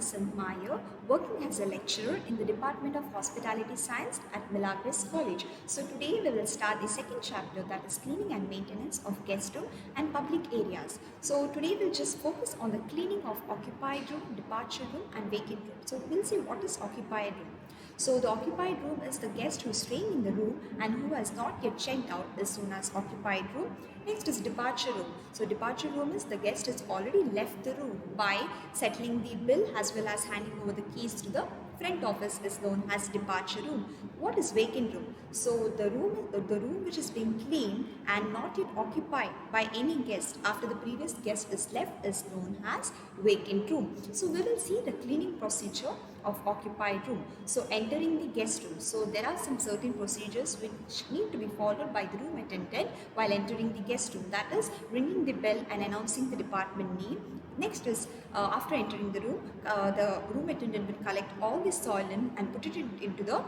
Alison Meyer, working as a lecturer in the Department of Hospitality Science at Milagres College. So today we will start the second chapter, that is cleaning and maintenance of guest room and public areas. So today we'll just focus on the cleaning of occupied room, departure room and vacant room. So we'll see what is occupied room. So the occupied room is the guest who is staying in the room and who has not yet checked out is known as occupied room. Next is departure room. So departure room is the guest has already left the room by settling the bill as well as handing over the keys to the front office is known as departure room. What is vacant room? So the room which is being cleaned and not yet occupied by any guest after the previous guest is left is known as vacant room. So we will see the cleaning procedure of occupied room. So entering the guest room. So there are some certain procedures which need to be followed by the room attendant while entering the guest room. That is ringing the bell and announcing the department name. Next is after entering the room attendant will collect all the soil and put it into the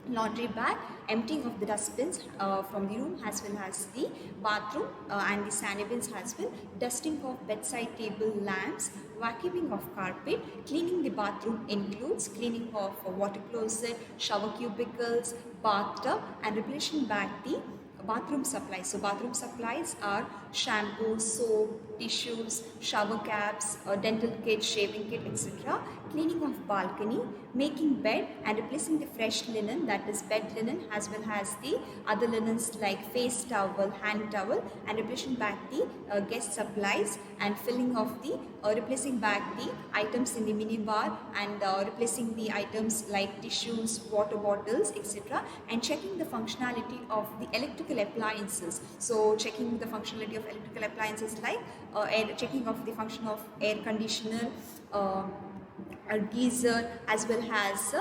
laundry bag, emptying of the dustbins from the room as well as the bathroom and the sanitary bins as well, dusting of bedside table lamps, vacuuming of carpet, cleaning the bathroom includes cleaning of water closet, shower cubicles, bathtub and replenishing back the bathroom supplies. So bathroom supplies are shampoo, soap, tissues, shower caps, dental kit, shaving kit, etc. Cleaning of balcony, making bed and replacing the fresh linen, that is bed linen as well as the other linens like face towel, hand towel, and replacing back the guest supplies and filling of the replacing back the items in the minibar and replacing the items like tissues, water bottles, etc. and checking the functionality of the electrical appliances. So checking the functionality of electrical appliances like checking of the function of air conditioner, a geyser as well as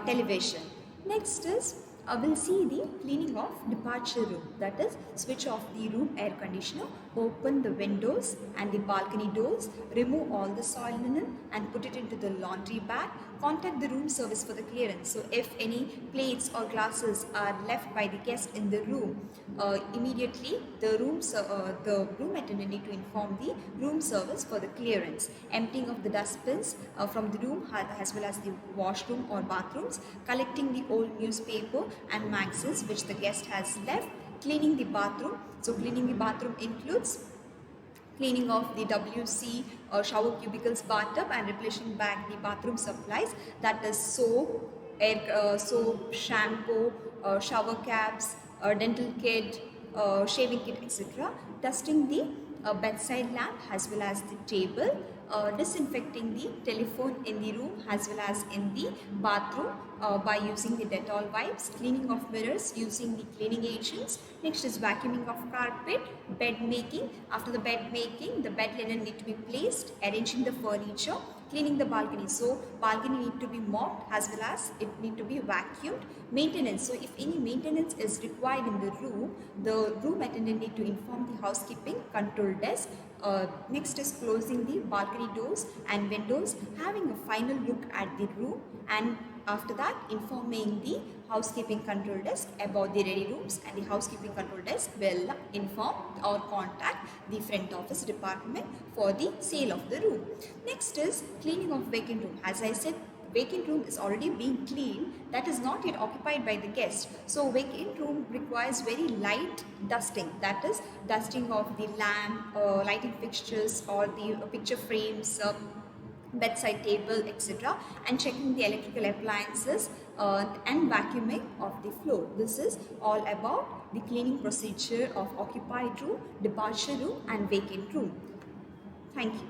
television. Next is we'll see the cleaning of departure room, that is switch off the room air conditioner, open the windows and the balcony doors, remove all the soil linen and put it into the laundry bag, contact the room service for the clearance. So if any plates or glasses are left by the guest in the room, immediately the room attendant need to inform the room service for the clearance. Emptying of the dustbins from the room as well as the washroom or bathrooms, collecting the old newspaper and magazines which the guest has left, cleaning the bathroom. So cleaning the bathroom includes cleaning of the WC shower cubicles, bathtub and replenishing back the bathroom supplies, that is soap, soap, shampoo, shower caps, dental kit, shaving kit, etc. Dusting the bedside lamp as well as the table, disinfecting the telephone in the room as well as in the bathroom by using the Dettol wipes, cleaning of mirrors using the cleaning agents. Next is vacuuming of carpet, bed making. After the bed making, the bed linen need to be placed, arranging the furniture, cleaning the balcony. So balcony need to be mopped as well as it need to be vacuumed. Maintenance. So if any maintenance is required in the room attendant need to inform the housekeeping control desk. Next is closing the balcony doors and windows, having a final look at the room, and after that informing the housekeeping control desk about the ready rooms, and the housekeeping control desk will inform or contact the front office department for the sale of the room. Next is cleaning of vacant room. As I said, vacant room is already being cleaned, that is not yet occupied by the guest. So vacant room requires very light dusting, that is dusting of the lamp, lighting fixtures or the picture frames, bedside table, etc. and checking the electrical appliances and vacuuming of the floor. This is all about the cleaning procedure of occupied room, departure room and vacant room. Thank you.